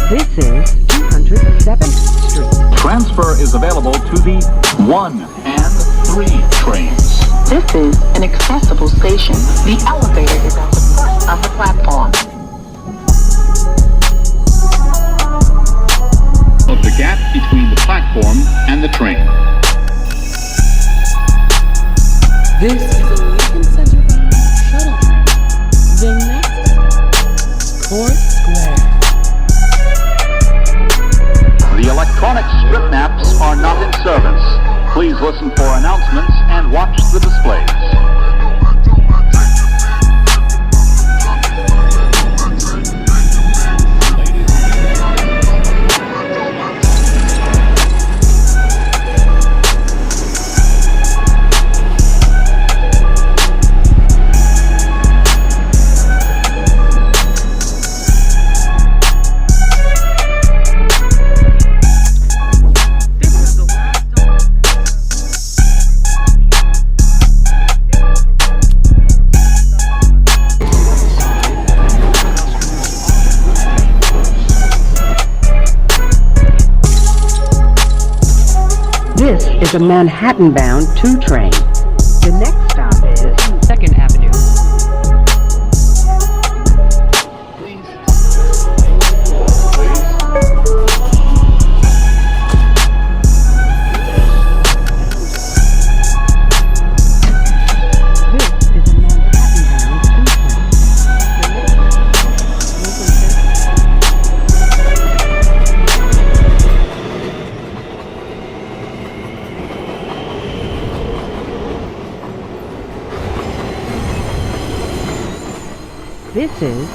This is 207th Street. Transfer is available to the 1 and 3 trains. This is an accessible station. The elevator is at the front of the platform. Of the gap between the platform and the train. This is a Lincoln Center shuttle train. The next stop, Court Square. The electronic strip maps are not in service. Please listen for announcements and watch the displays. This is a Manhattan-bound 2 train. The next stop is 2nd Avenue. This is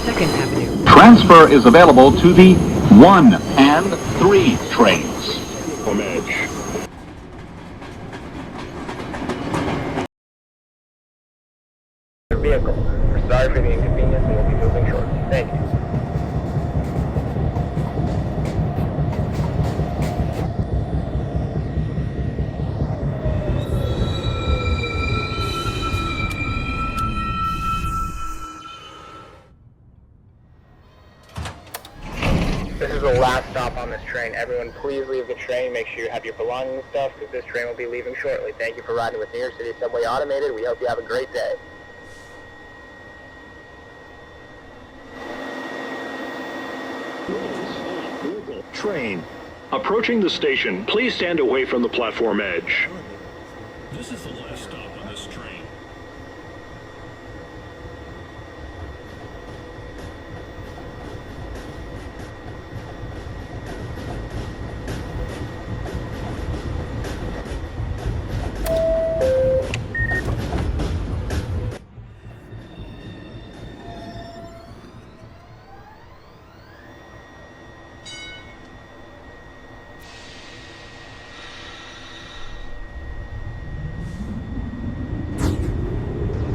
2nd Avenue. Transfer is available to the 1 and 3 trains. From Edge. Vehicle. We're sorry for the inconvenience and we'll be moving shortly. Thank you. This is the last stop on this train. Everyone, please leave the train. Make sure you have your belongings and stuff, because this train will be leaving shortly. Thank you for riding with New York City Subway Automated. We hope you have a great day. Train. Approaching the station, please stand away from the platform edge. This is the last stop on this train.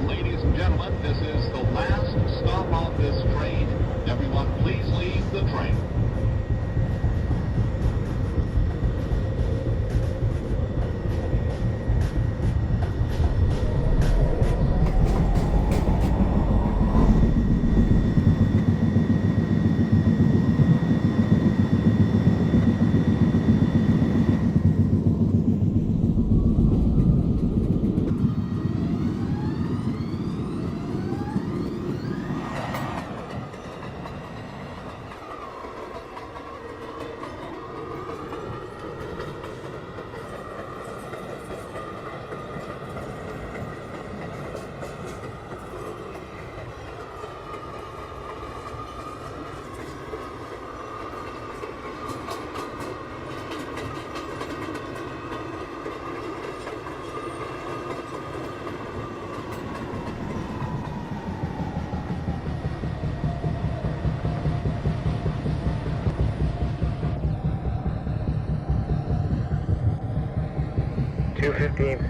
Ladies and gentlemen, this is the last stop on this train. Everyone, please leave the train.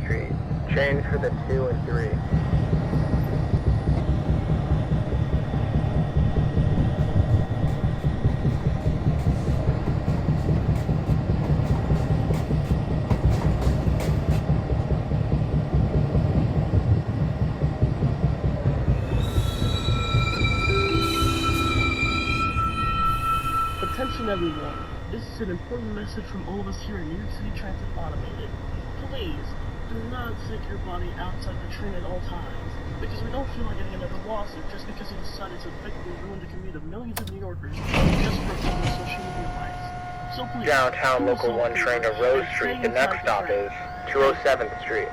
Street. Change for the 2 and 3. Attention everyone, this is an important message from all of us here in New York City Transit Automated. Please, do not stick your body outside the train at all times, because we don't feel like getting another lawsuit just because you decided to effectively ruin the commute of millions of New Yorkers just for a couple of social media likes. So please, Downtown do us Local all 1 a train to favor Rose and Street. stay The next inside stop train. is 207th Street.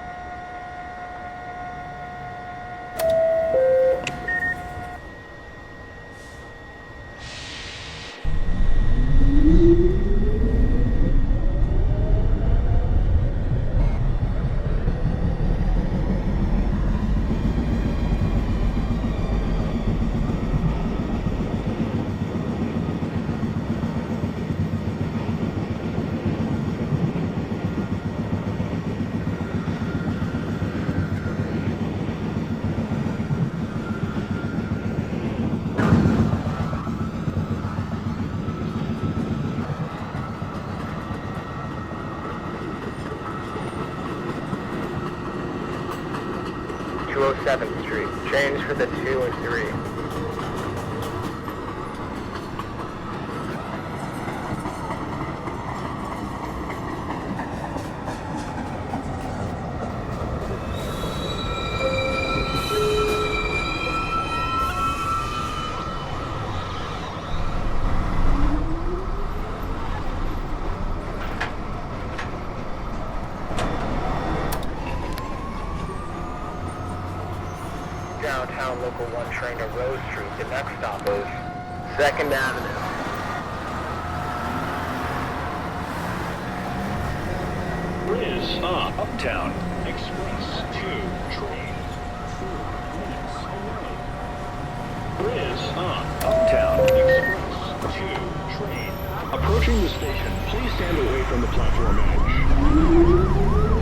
Seventh Street. Change for the 2 and 3. Downtown Local 1 train to Rose Street. The next stop is 2nd Avenue. Riz Uptown Express 2 train 4 minutes away. Riz Uptown Express 2 train. Approaching the station, please stand away from the platform edge.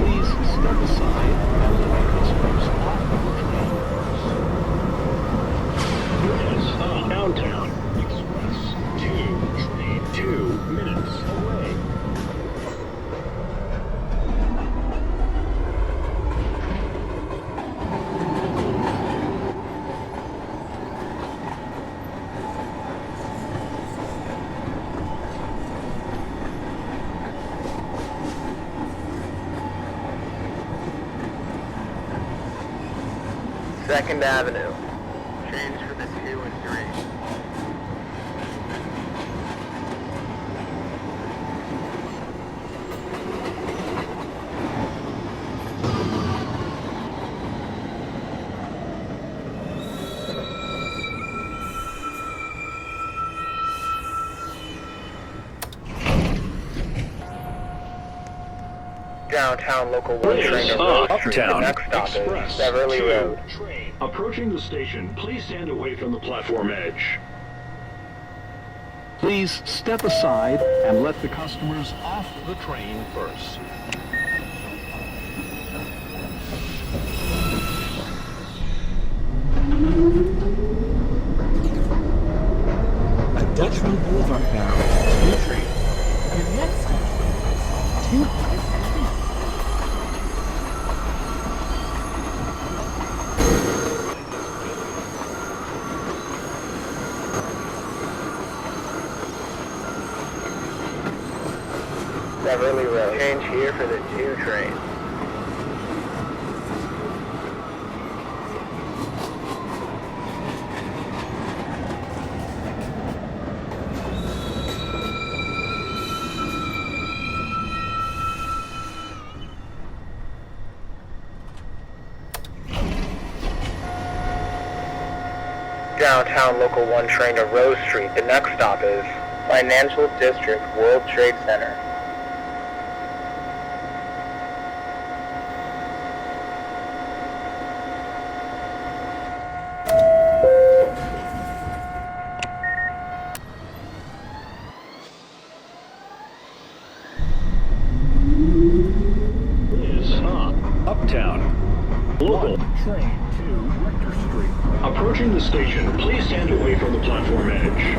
Please step aside and let the customers off of the train. Riz Downtown Express 2 train 2 minutes away. Second Avenue. Change for the 2 and 3. Downtown Local 1 train to Rose Street. The Uptown next stop Express is Beverly 2 Road. train. Approaching the station, please stand away from the platform edge. Please step aside and let the customers off the train first. A Dutchman Boulevard bound 2 train. The next stop is 200 feet. Beverly Road. Change here for the 2 train. Downtown Local 1 train to Rose Street. The next stop is Financial District World Trade Center. Is Uptown Local train to Rector Street. Approaching the station, please stand away from the platform edge.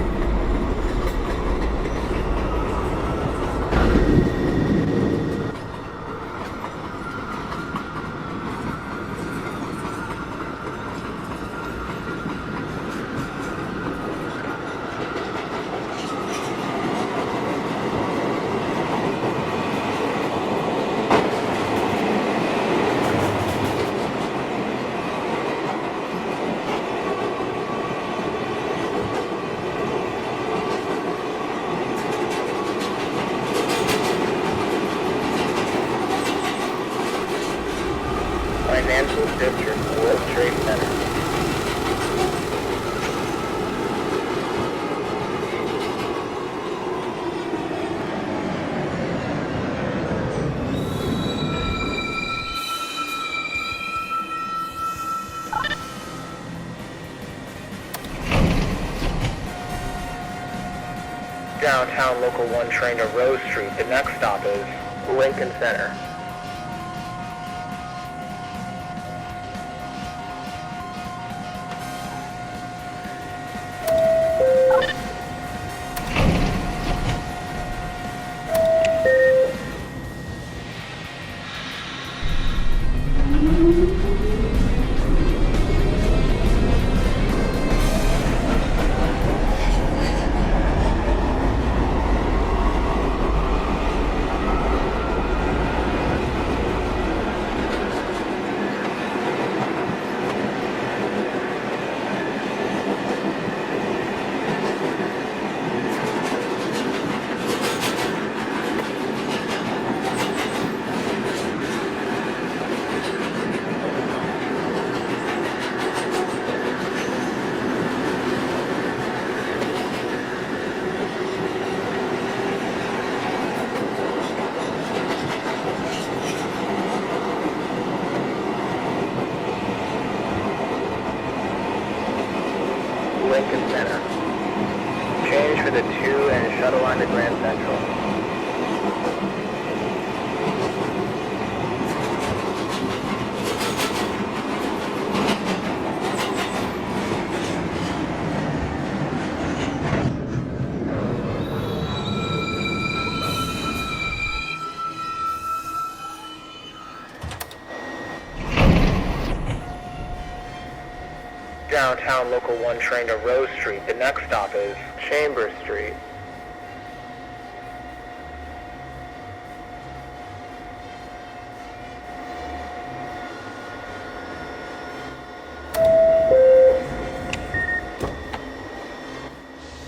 Downtown Local 1 train to Rose Street. The next stop is Lincoln Center. Lincoln Center. Change for the 2 and shuttle line to Grand Central. Downtown Local 1 train to Rose Street. The next stop is Chambers Street.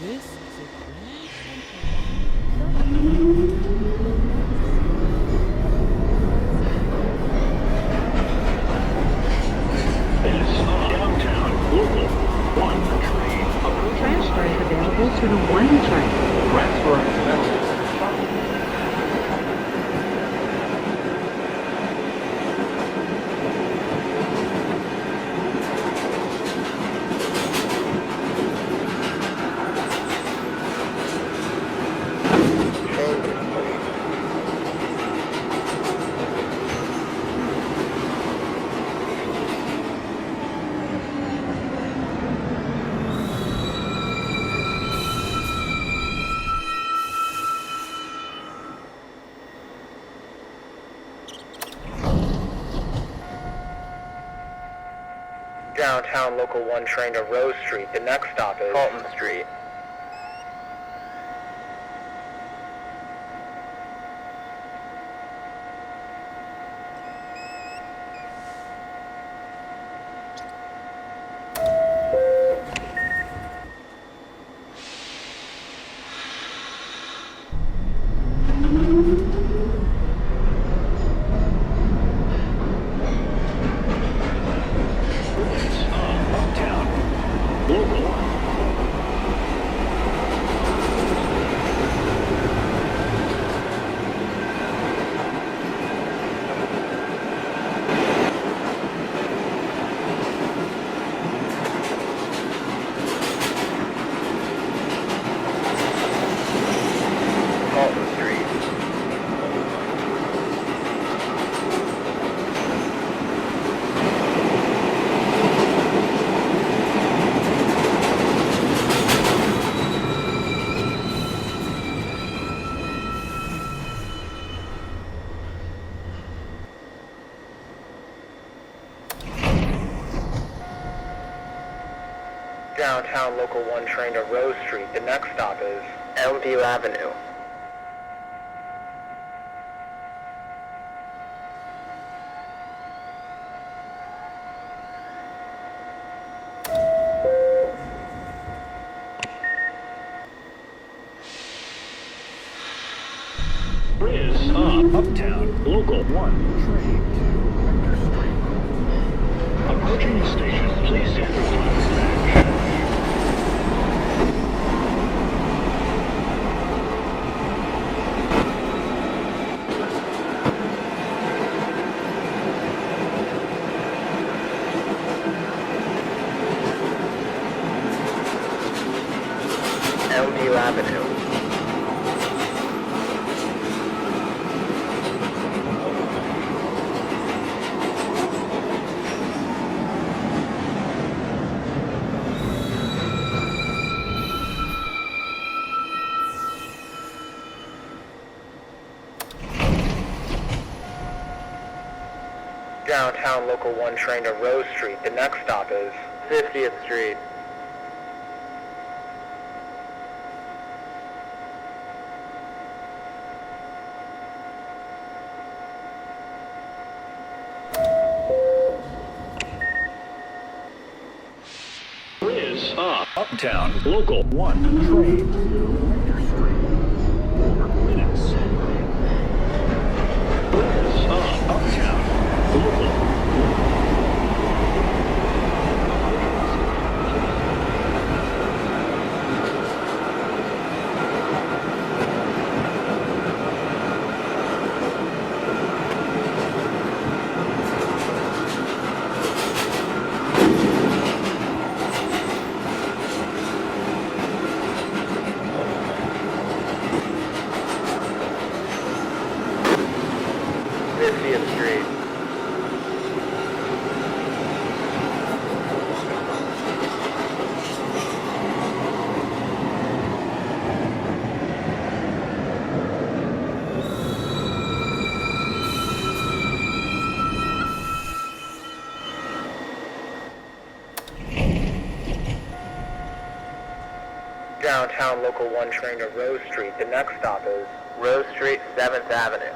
This is a Downtown Local 1 train. Transfer is available to the 1 train. Transfer available. Downtown Local 1 train to Rose Street. The next stop is Fulton Street. Uptown Local 1. Fulton Street. Downtown Local 1 train to Rose Street. The next stop is Elmview Avenue. Is Uptown Local 1 train to Rector Street. Approaching the station, please stand for contact. Elmview Avenue. Downtown Local 1 train to Rose Street. The next stop is 50th Street. Is up. Uptown Local 1 train to Rector Street. 4 minutes. Is up. Uptown Local. Downtown Local 1 train to Rose Street. The next stop is Rose Street, 7th Avenue.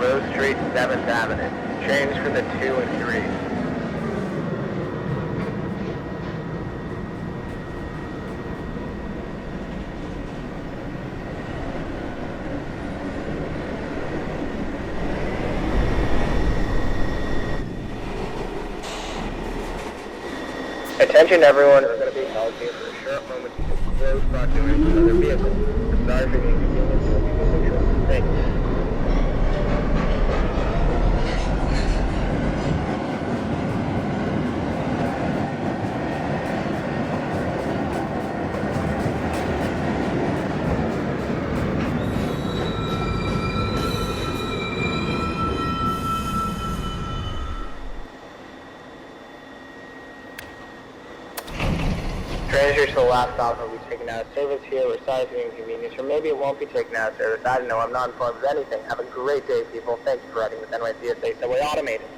Rose Street, 7th Avenue. Change for the 2 and 3. Attention everyone, we're going to be held here for a short moment to close proximity to another vehicle. We're sorry for the inconvenience, we'll be moving shortly. Thank you. Train is to the last stop and will be taken out of service here. We're sorry for the inconvenience, or maybe it won't be taken out of service. I don't know. I'm not informed of anything. Have a great day, people. Thank you for riding with NYC Subway Automated.